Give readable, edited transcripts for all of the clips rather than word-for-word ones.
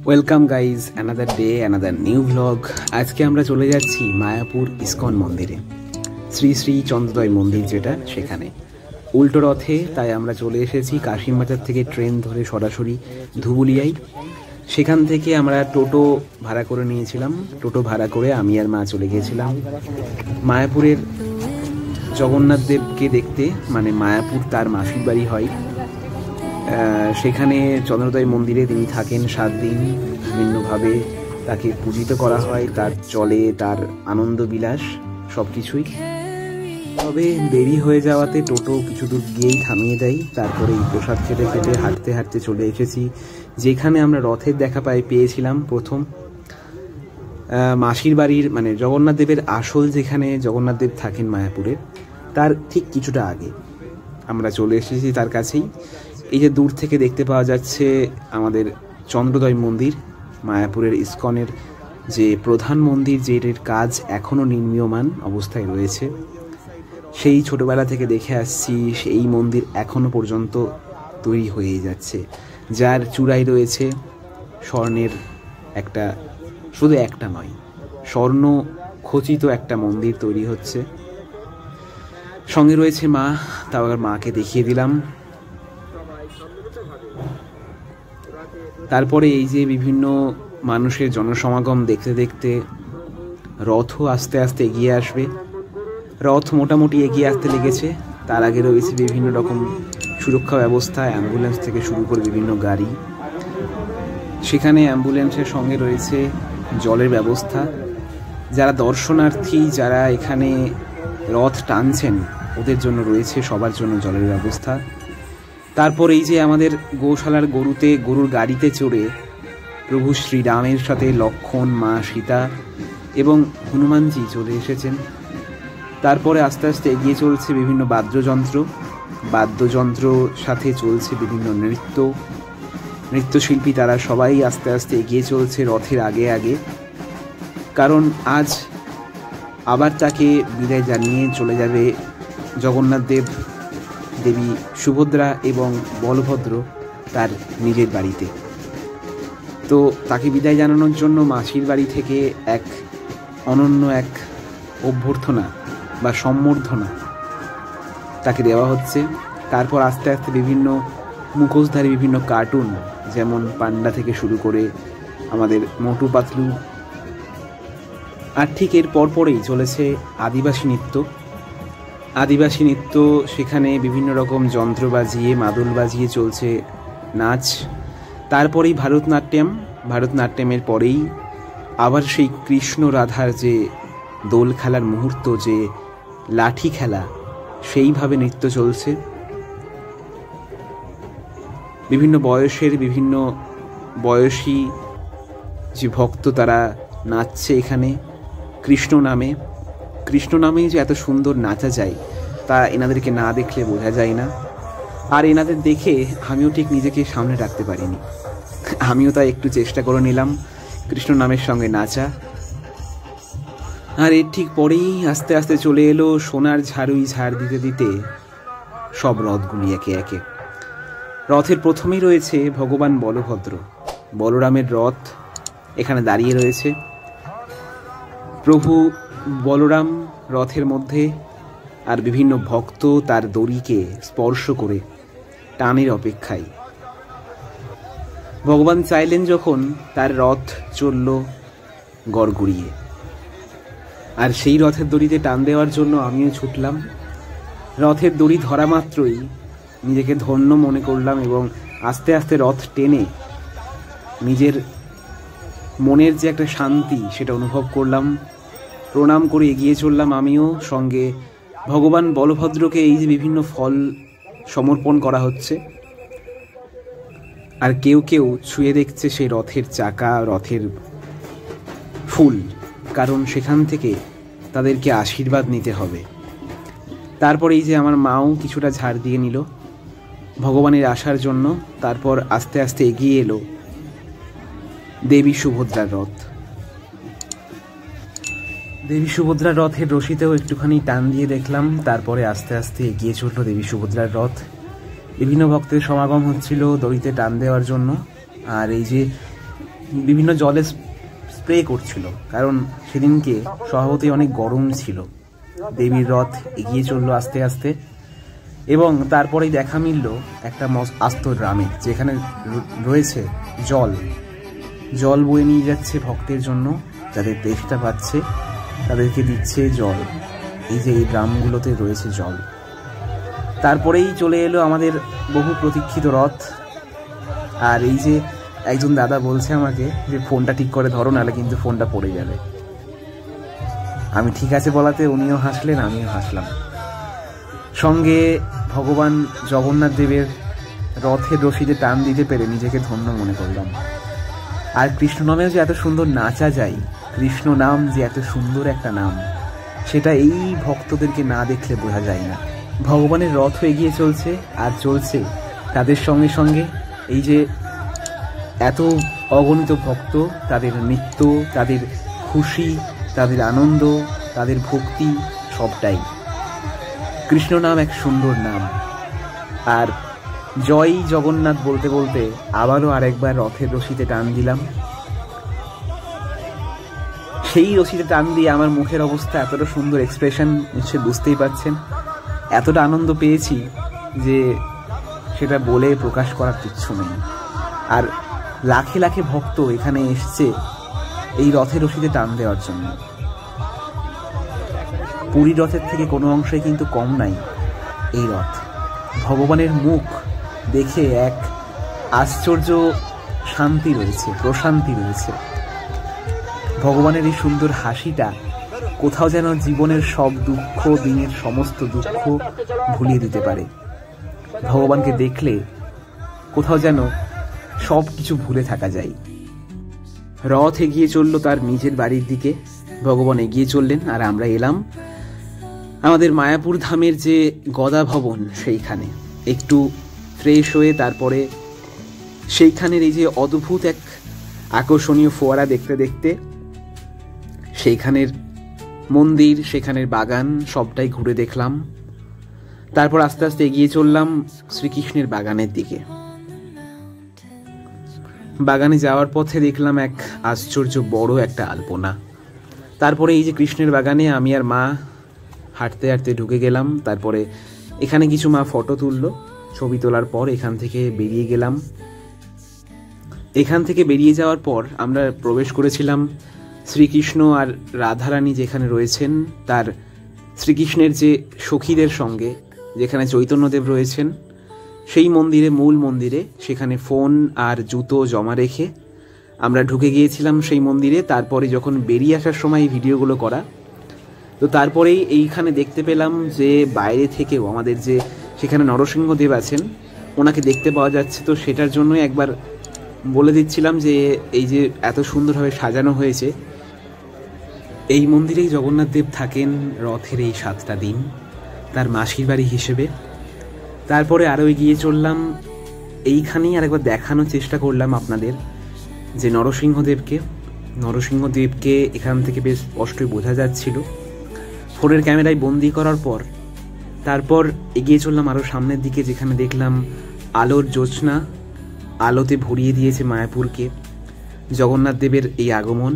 Welcome guys, another day, another new vlog. আজকে আমরা চলে যাচ্ছি মায়াপুর ইসকন মন্দিরে, শ্রী শ্রী চন্দ্রোদয় মন্দির যেটা, সেখানে উল্টো রথে। তাই আমরা চলে এসেছি কাশিম বাজার থেকে ট্রেন ধরে সরাসরি ধুবুলিয়ায়। সেখান থেকে আমরা টোটো ভাড়া করে নিয়েছিলাম। টোটো ভাড়া করে আমি আর মা চলে গিয়েছিলাম মায়াপুরের জগন্নাথ দেবকে দেখতে। মানে মায়াপুর তার মাসির বাড়ি হয়, সেখানে চন্দ্রোদয় মন্দিরে তিনি থাকেন 7 দিন। বিভিন্নভাবে তাকে পূজিত করা হয়, তার চলে তার আনন্দ বিলাস সব কিছুই। তবে দেরি হয়ে যাওয়াতে টোটো কিছু দূর গিয়েই থামিয়ে দেয়। তারপরে এই প্রসাদ খেতে খেতে হাঁটতে হাঁটতে চলে এসেছি যেখানে আমরা রথের দেখা পেয়েছিলাম প্রথম। মাসির বাড়ির মানে জগন্নাথ দেবের আসল যেখানে জগন্নাথ দেব থাকেন মায়াপুরের, তার ঠিক কিছুটা আগে আমরা চলে এসেছি তার কাছেই। এই যে দূর থেকে দেখতে পাওয়া যাচ্ছে আমাদের চন্দ্রোদয় মন্দির, মায়াপুরের ইসকনের যে প্রধান মন্দির, যেটির কাজ এখনও নির্মীয়মান অবস্থায় রয়েছে। সেই ছোটবেলা থেকে দেখে আসছি এই মন্দির এখনও পর্যন্ত তৈরি হয়ে যাচ্ছে, যার চূড়ায় রয়েছে স্বর্ণের একটা, শুধু একটা নয়, স্বর্ণ খচিত একটা মন্দির তৈরি হচ্ছে। সঙ্গে রয়েছে মা, তাও আবার মাকে দেখিয়ে দিলাম। তারপরে এই যে বিভিন্ন মানুষের জনসমাগম দেখতে দেখতে রথও আস্তে আস্তে এগিয়ে আসবে। রথ মোটামুটি এগিয়ে আসতে লেগেছে। তার আগে রয়েছে বিভিন্ন রকম সুরক্ষা ব্যবস্থা, অ্যাম্বুলেন্স থেকে শুরু করে বিভিন্ন গাড়ি। সেখানে অ্যাম্বুলেন্সের সঙ্গে রয়েছে জলের ব্যবস্থা। যারা দর্শনার্থী, যারা এখানে রথ টানছেন, ওদের জন্য রয়েছে সবার জন্য জলের ব্যবস্থা। তারপর এই যে আমাদের গৌশালার গরুর গাড়িতে চড়ে প্রভু শ্রীরামের সাথে লক্ষ্মণ, মা সীতা এবং হনুমানজি চলে এসেছেন। তারপরে আস্তে আস্তে এগিয়ে চলছে বিভিন্ন বাদ্যযন্ত্র সাথে চলছে বিভিন্ন নৃত্যশিল্পী, তারা সবাই আস্তে আস্তে এগিয়ে চলছে রথের আগে আগে। কারণ আজ আবার তাকে বিদায় জানিয়ে চলে যাবে জগন্নাথ দেব, দেবী সুভদ্রা এবং বলভদ্র তার নিজের বাড়িতে। তো তাকে বিদায় জানানোর জন্য মাসির বাড়ি থেকে এক অনন্য এক অভ্যর্থনা বা সম্বর্ধনা তাকে দেওয়া হচ্ছে। তারপর আস্তে আস্তে বিভিন্ন মুখোশধারী বিভিন্ন কার্টুন, যেমন পান্ডা থেকে শুরু করে আমাদের মোটু পাতলু। আর ঠিক এর পরপরেই চলেছে আদিবাসী নৃত্য। সেখানে বিভিন্ন রকম যন্ত্র বাজিয়ে, মাদল বাজিয়ে চলছে নাচ। তারপরেই ভারতনাট্যমের পরেই আবার সেই কৃষ্ণ রাধার যে দোল খেলার মুহূর্ত, যে লাঠি খেলা, সেইভাবে নৃত্য চলছে। বিভিন্ন বয়সী যে ভক্ত, তারা নাচছে এখানে কৃষ্ণ নামেই যে এত সুন্দর নাচা যায় তা এনাদেরকে না দেখলে বোঝা যায় না। আর এনাদের দেখে আমিও ঠিক নিজেকে সামনে রাখতে পারিনি, আমিও তাই একটু চেষ্টা করে নিলাম কৃষ্ণ নামের সঙ্গে নাচা। আর এর ঠিক পরেই আস্তে আস্তে চলে এলো সোনার ঝাড় দিতে দিতে সব রথগুলি একে একে। রথের প্রথমেই রয়েছে ভগবান বলরামের রথ এখানে দাঁড়িয়ে রয়েছে। প্রভু বলরাম রথের মধ্যে, আর বিভিন্ন ভক্ত তার দড়িকে স্পর্শ করে টানের অপেক্ষায়। ভগবান চাইলেন যখন, তার রথ চলল গড়গড়িয়ে। আর সেই রথের দড়িতে টান দেওয়ার জন্য আমিও ছুটলাম। রথের দড়ি ধরা মাত্রই নিজেকে ধন্য মনে করলাম এবং আস্তে আস্তে রথ টেনে নিজের মনের যে একটা শান্তি, সেটা অনুভব করলাম। প্রণাম করে এগিয়ে চললাম আমিও। সঙ্গে ভগবান বলভদ্রকে এই যে বিভিন্ন ফল সমর্পণ করা হচ্ছে, আর কেউ কেউ ছুঁয়ে দেখছে সেই রথের চাকা, রথের ফুল, কারণ সেখান থেকে তাদেরকে আশীর্বাদ নিতে হবে। তারপর এই যে আমার মাও কিছুটা ঝাড় দিয়ে নিল ভগবানের আসার জন্য। তারপর আস্তে আস্তে এগিয়ে এলো দেবী সুভদ্রার রথের রশিতেও একটুখানি টান দিয়ে দেখলাম। তারপরে আস্তে আস্তে এগিয়ে চলল দেবী সুভদ্রার রথ। বিভিন্ন ভক্তের সমাগম হচ্ছিল দড়িতে টান দেওয়ার জন্য। আর এই যে বিভিন্ন জলে স্প্রে করছিল, কারণ সেদিনকে স্বভাবতই অনেক গরম ছিল। দেবীর রথ এগিয়ে চললো আস্তে আস্তে, এবং তারপরেই দেখা মিলল একটা আস্ত গ্রামে, যেখানে রয়েছে জল বয়ে নিয়ে যাচ্ছে ভক্তের জন্য, যাদের তেষ্টা পাচ্ছে তাদেরকে দিচ্ছে জল। এই যে এই গ্রামগুলোতে রয়েছে জল। তারপরেই চলে এলো আমাদের বহু প্রতীক্ষিত রথ। আর এই যে একজন দাদা বলছে আমাকে যে ফোনটা ঠিক করে ধরো, নাহলে কিন্তু ফোনটা পড়ে যাবে। আমি ঠিক আছে বলাতে উনিও হাসলেন, আমিও হাসলাম। সঙ্গে ভগবান জগন্নাথ দেবের রথের রশিদে টান দিতে পেরে নিজেকে ধন্য মনে করলাম। আর কৃষ্ণ নামেও যে এত সুন্দর নাচা যায়, কৃষ্ণ নাম যে এত সুন্দর একটা নাম, সেটা এই ভক্তদেরকে না দেখলে বোঝা যায় না। ভগবানের রথ এগিয়ে চলছে, আর চলছে তাদের সঙ্গে সঙ্গে এই যে এত অগণিত ভক্ত, তাদের নৃত্য, তাদের খুশি, তাদের আনন্দ, তাদের ভক্তি, সবটাই। কৃষ্ণ নাম এক সুন্দর নাম। আর জয় জগন্নাথ বলতে বলতে আবারও আরেকবার রথের রশিতে টান দিলাম। সেই রশিতে টান দিয়ে আমার মুখের অবস্থা, এতটা সুন্দর এক্সপ্রেশন, নিশ্চয়ই বুঝতেই পারছেন। এতটা আনন্দ পেয়েছি যে সেটা বলে প্রকাশ করার কিচ্ছু নেই। আর লাখে লাখে ভক্ত এখানে এসছে এই রথের রশিতে টান দেওয়ার জন্য। পুরী রথের থেকে কোনো অংশে কিন্তু কম নাই এই রথ। ভগবানের মুখ দেখে এক আশ্চর্য শান্তি রয়েছে, প্রশান্তি রয়েছে। ভগবানের এই সুন্দর হাসিটা কোথাও যেন জীবনের সব দুঃখ, দিনের সমস্ত দুঃখ ভুলিয়ে দিতে পারে। ভগবানকে দেখলে কোথাও যেন সব কিছু ভুলে থাকা যায়। রথ এগিয়ে চলল তার নিজের বাড়ির দিকে, ভগবান এগিয়ে চললেন, আর আমরা এলাম আমাদের মায়াপুর ধামের যে গদা ভবন, সেইখানে একটু ফ্রেশ হয়ে তারপরে সেইখানের এই যে অদ্ভুত এক আকর্ষণীয় ফোয়ারা দেখতে দেখতে সেইখানের মন্দির, সেখানের বাগান সবটাই ঘুরে দেখলাম। তারপর আস্তে আস্তে এগিয়ে চললাম শ্রীকৃষ্ণের বাগানের দিকে। বাগানে যাওয়ার পথে দেখলাম এক আশ্চর্য বড় একটা আলপনা। তারপরে এই যে কৃষ্ণের বাগানে আমি আর মা হাঁটতে হাঁটতে ঢুকে গেলাম। তারপরে এখানে কিছু মা ফটো তুললো। ছবি তোলার পর এখান থেকে বেরিয়ে গেলাম। এখান থেকে বেরিয়ে যাওয়ার পর আমরা প্রবেশ করেছিলাম শ্রীকৃষ্ণ আর রাধারানী যেখানে রয়েছেন, তার শ্রীকৃষ্ণের যে সখীদের সঙ্গে যেখানে চৈতন্যদেব রয়েছেন, সেই মন্দিরে, মূল মন্দিরে। সেখানে ফোন আর জুতো জমা রেখে আমরা ঢুকে গিয়েছিলাম সেই মন্দিরে। তারপরে যখন বেরিয়ে আসার সময় ভিডিওগুলো করা, তো তারপরেই এইখানে দেখতে পেলাম যে বাইরে থেকেও আমাদের যে সেখানে নরসিংহদেব আছেন, ওনাকে দেখতে পাওয়া যাচ্ছে। তো সেটার জন্যই একবার বলে দিচ্ছিলাম যে এই যে এত সুন্দরভাবে সাজানো হয়েছে, এই মন্দিরেই জগন্নাথ দেব থাকেন রথের এই 7টা দিন, তার মাসির বাড়ি হিসেবে। তারপরে আরও এগিয়ে চললাম। এইখানেই আরেকবার দেখানোর চেষ্টা করলাম আপনাদের যে নরসিংহদেবকে এখান থেকে বেশ স্পষ্টই বোঝা যাচ্ছিল ফোনের ক্যামেরায় বন্দি করার পর। তারপর এগিয়ে চললাম আরও সামনের দিকে, যেখানে দেখলাম আলোর জ্যোৎস্না আলোতে ভরিয়ে দিয়েছে মায়াপুরকে, জগন্নাথ দেবের এই আগমন।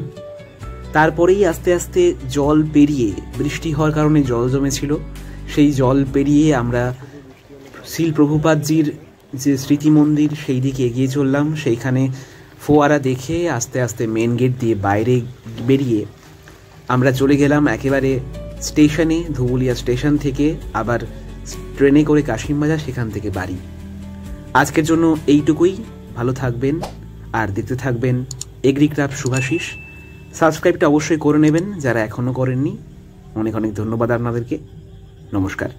তারপরেই আস্তে আস্তে জল পেরিয়ে, বৃষ্টি হওয়ার কারণে জল জমেছিল, সেই জল পেরিয়ে আমরা শিল প্রভুপাদজির যে স্মৃতি মন্দির সেই দিকে এগিয়ে চললাম। সেইখানে ফোয়ারা দেখে আস্তে আস্তে মেন গেট দিয়ে বাইরে বেরিয়ে আমরা চলে গেলাম একেবারে স্টেশনে, ধুবুলিয়া স্টেশন থেকে আবার ট্রেনে করে কাশিমবাজার, সেখান থেকে বাড়ি। আজকের জন্য এইটুকুই। ভালো থাকবেন আর দেখতে থাকবেন এগ্রিক্রাফট শুভাশিস। সাবস্ক্রাইবটা অবশ্যই করে নেবেন যারা এখনও করেননি। অনেক অনেক ধন্যবাদ আপনাদেরকে। নমস্কার।